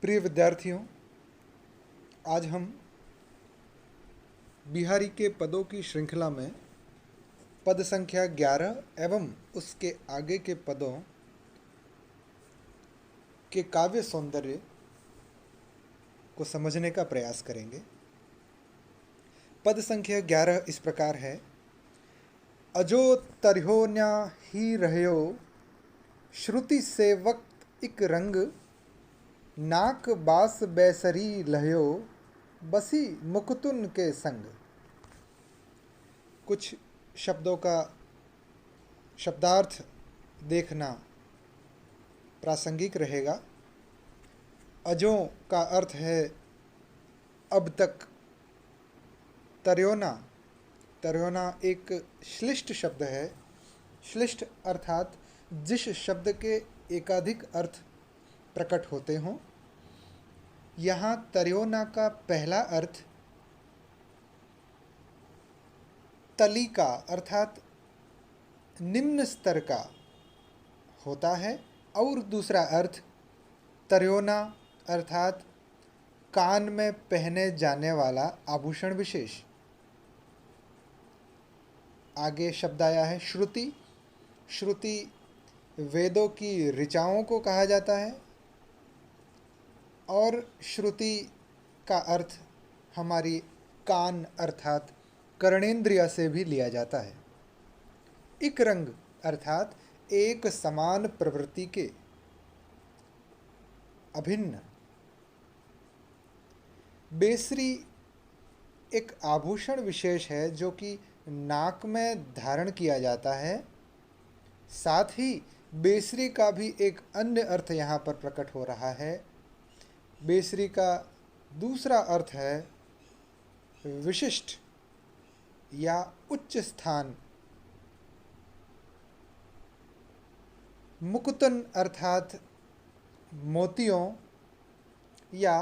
प्रिय विद्यार्थियों, आज हम बिहारी के पदों की श्रृंखला में पद संख्या 11 एवं उसके आगे के पदों के काव्य सौंदर्य को समझने का प्रयास करेंगे। पद संख्या 11 इस प्रकार है। अजो तरहो न्या ही रहयो, श्रुति से वक्त इक रंग, नाक बास बैसरी लहयो, बसी मुकुतुन के संग। कुछ शब्दों का शब्दार्थ देखना प्रासंगिक रहेगा। अजों का अर्थ है अब तक। तर्योना, तर्योना एक श्लिष्ट शब्द है। श्लिष्ट अर्थात जिस शब्द के एकाधिक अर्थ प्रकट होते हों। यहाँ तर्योना का पहला अर्थ तली का अर्थात निम्न स्तर का होता है और दूसरा अर्थ तर्योना अर्थात कान में पहने जाने वाला आभूषण विशेष। आगे शब्द आया है श्रुति। श्रुति वेदों की ऋचाओं को कहा जाता है और श्रुति का अर्थ हमारी कान अर्थात कर्णेंद्रिय से भी लिया जाता है। इक रंग अर्थात एक समान प्रवृत्ति के, अभिन्न। बेसरी एक आभूषण विशेष है जो कि नाक में धारण किया जाता है। साथ ही बेसरी का भी एक अन्य अर्थ यहाँ पर प्रकट हो रहा है। बेसरी का दूसरा अर्थ है विशिष्ट या उच्च स्थान। मुकुतन अर्थात मोतियों या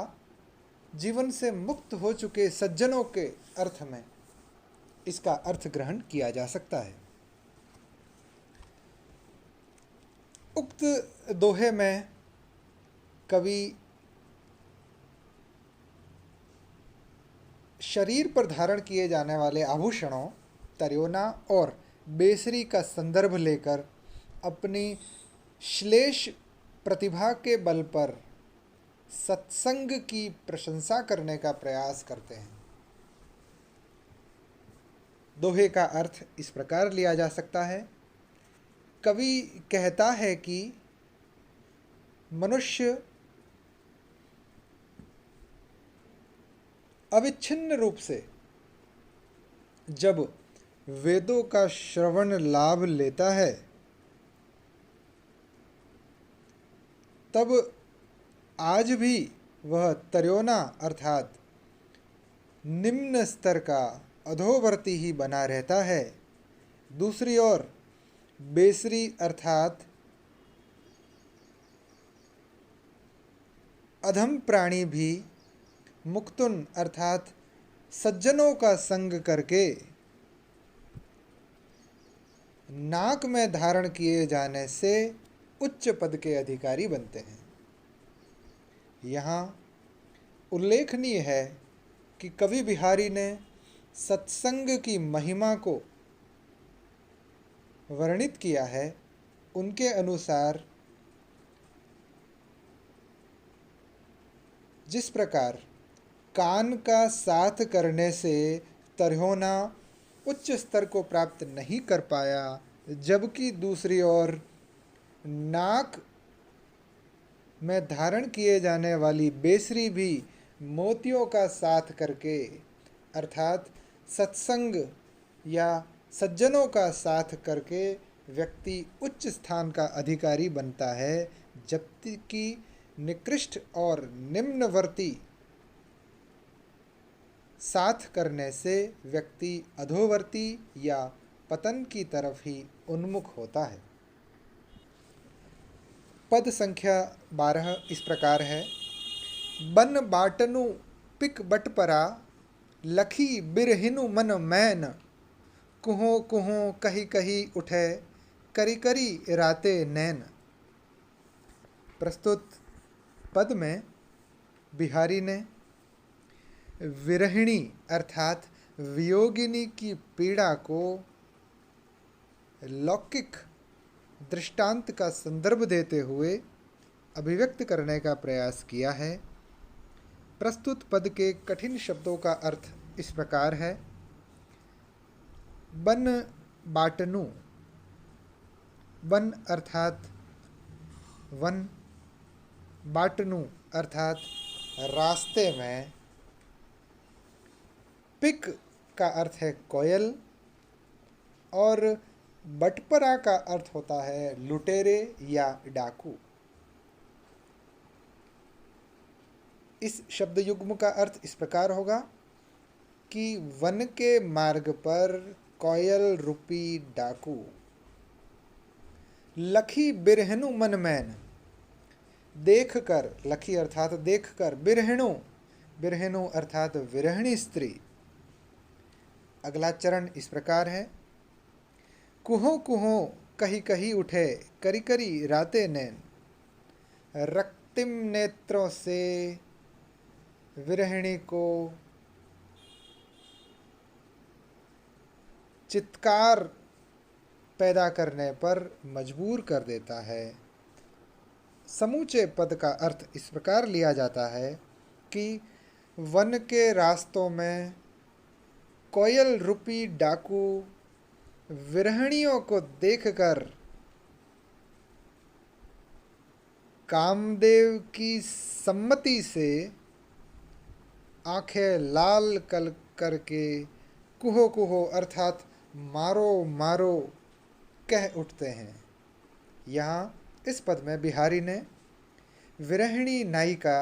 जीवन से मुक्त हो चुके सज्जनों के अर्थ में इसका अर्थ ग्रहण किया जा सकता है। उक्त दोहे में कवि शरीर पर धारण किए जाने वाले आभूषणों तर्योना और बेसरी का संदर्भ लेकर अपनी श्लेष प्रतिभा के बल पर सत्संग की प्रशंसा करने का प्रयास करते हैं। दोहे का अर्थ इस प्रकार लिया जा सकता है। कवि कहता है कि मनुष्य अविच्छिन्न रूप से जब वेदों का श्रवण लाभ लेता है तब आज भी वह तर्योना अर्थात निम्न स्तर का अधोवर्ती ही बना रहता है। दूसरी ओर बेसरी अर्थात अधम प्राणी भी मुक्तुन अर्थात सज्जनों का संग करके नाक में धारण किए जाने से उच्च पद के अधिकारी बनते हैं। यहाँ उल्लेखनीय है कि कवि बिहारी ने सत्संग की महिमा को वर्णित किया है। उनके अनुसार जिस प्रकार कान का साथ करने से तर्योना उच्च स्तर को प्राप्त नहीं कर पाया, जबकि दूसरी ओर नाक में धारण किए जाने वाली बेसरी भी मोतियों का साथ करके अर्थात सत्संग या सज्जनों का साथ करके व्यक्ति उच्च स्थान का अधिकारी बनता है, जबकि निकृष्ट और निम्नवर्ती साथ करने से व्यक्ति अधोवर्ती या पतन की तरफ ही उन्मुख होता है। पद संख्या 12 इस प्रकार है। बन बाटनु पिक बटपरा, लखी बिरहिनु मन मैन, कुहो कुहो कही कही उठे, करी करी राते नैन। प्रस्तुत पद में बिहारी ने विरहिणी अर्थात वियोगिनी की पीड़ा को लौकिक दृष्टांत का संदर्भ देते हुए अभिव्यक्त करने का प्रयास किया है। प्रस्तुत पद के कठिन शब्दों का अर्थ इस प्रकार है। बन बाटनु, वन अर्थात वन, बाटनु अर्थात रास्ते में, पिक का अर्थ है कोयल और बटपरा का अर्थ होता है लुटेरे या डाकू। इस शब्द युग्म का अर्थ इस प्रकार होगा कि वन के मार्ग पर कोयल रूपी डाकू, लखी बिरहनु मन मैन, देख कर, लखी अर्थात देख कर, बिरहणु, बिरहनु अर्थात विरहणी स्त्री। अगला चरण इस प्रकार है। कुहो कुहो कही कही उठे, करी करी राते नैन, रक्तिम नेत्रों से विरहिणी को चित्कार पैदा करने पर मजबूर कर देता है। समूचे पद का अर्थ इस प्रकार लिया जाता है कि वन के रास्तों में कोयल रूपी डाकू विरहणियों को देखकर कामदेव की सम्मति से आंखें लाल कल करके कुहो कुहो अर्थात मारो मारो कह उठते हैं। यहाँ इस पद में बिहारी ने विरहिणी नायिका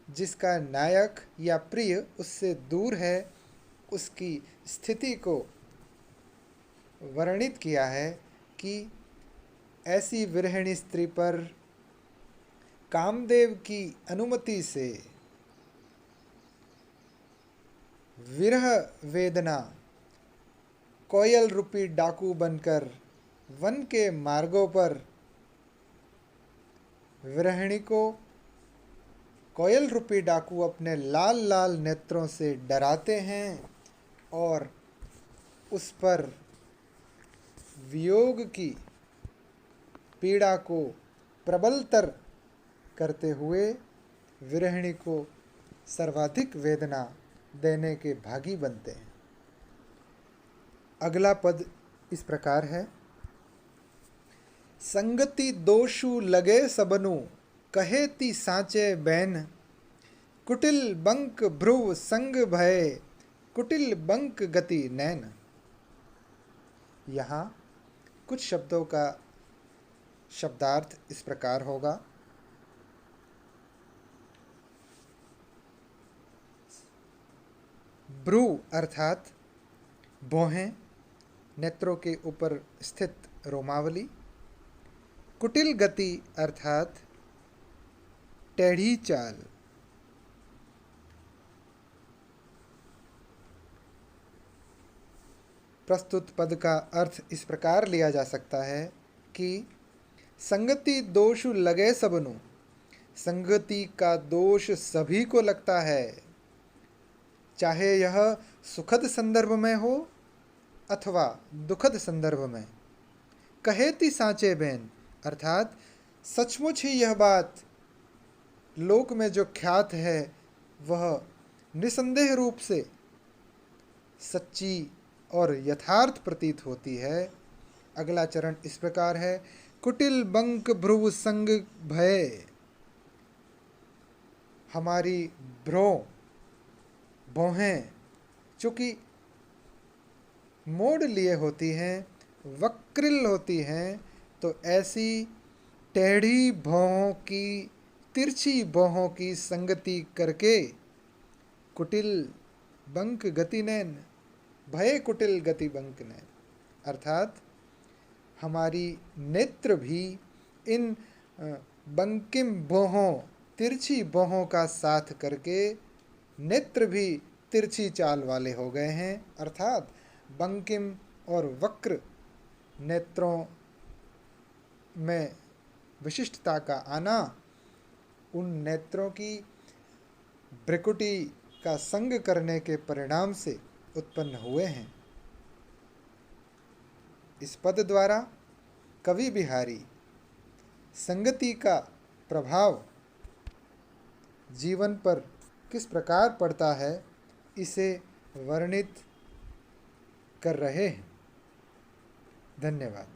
जिसका नायक या प्रिय उससे दूर है, उसकी स्थिति को वर्णित किया है कि ऐसी विरहिणी स्त्री पर कामदेव की अनुमति से विरह वेदना कोयल रूपी डाकू बनकर वन के मार्गों पर विरहिणी को कोयल रूपी डाकू अपने लाल लाल नेत्रों से डराते हैं और उस पर वियोग की पीड़ा को प्रबलतर करते हुए विरहिणी को सर्वाधिक वेदना देने के भागी बनते हैं। अगला पद इस प्रकार है। संगति दोषु लगे सबनु, कहे ती साँचे बैन, कुटिल बंक भ्रुव संग भय, कुटिल बंक गति नैन। यहाँ कुछ शब्दों का शब्दार्थ इस प्रकार होगा। भ्रू अर्थात भौहें, नेत्रों के ऊपर स्थित रोमावली। कुटिल गति अर्थात टेढ़ी चाल। प्रस्तुत पद का अर्थ इस प्रकार लिया जा सकता है कि संगति दोषु लगे सबनु, संगति का दोष सभी को लगता है, चाहे यह सुखद संदर्भ में हो अथवा दुखद संदर्भ में। कहेती साँचे बैन अर्थात सचमुच ही यह बात लोक में जो ख्यात है वह निसंदेह रूप से सच्ची और यथार्थ प्रतीत होती है। अगला चरण इस प्रकार है। कुटिल बंक भ्रुव संग भय, हमारी भौहें चूँकि मोड़ लिए होती हैं, वक्रिल होती हैं, तो ऐसी टेढ़ी भौहों की, तिरछी भौहों की संगति करके कुटिल बंक गति नैन, भय कुटिल गति बंक नैन अर्थात हमारी नेत्र भी इन बंकिम भौहों, तिरछी भौहों का साथ करके नेत्र भी तिरछी चाल वाले हो गए हैं। अर्थात बंकिम और वक्र नेत्रों में विशिष्टता का आना उन नेत्रों की भ्रिकुटी का संग करने के परिणाम से उत्पन्न हुए हैं। इस पद द्वारा कवि बिहारी संगति का प्रभाव जीवन पर किस प्रकार पड़ता है इसे वर्णित कर रहे हैं। धन्यवाद।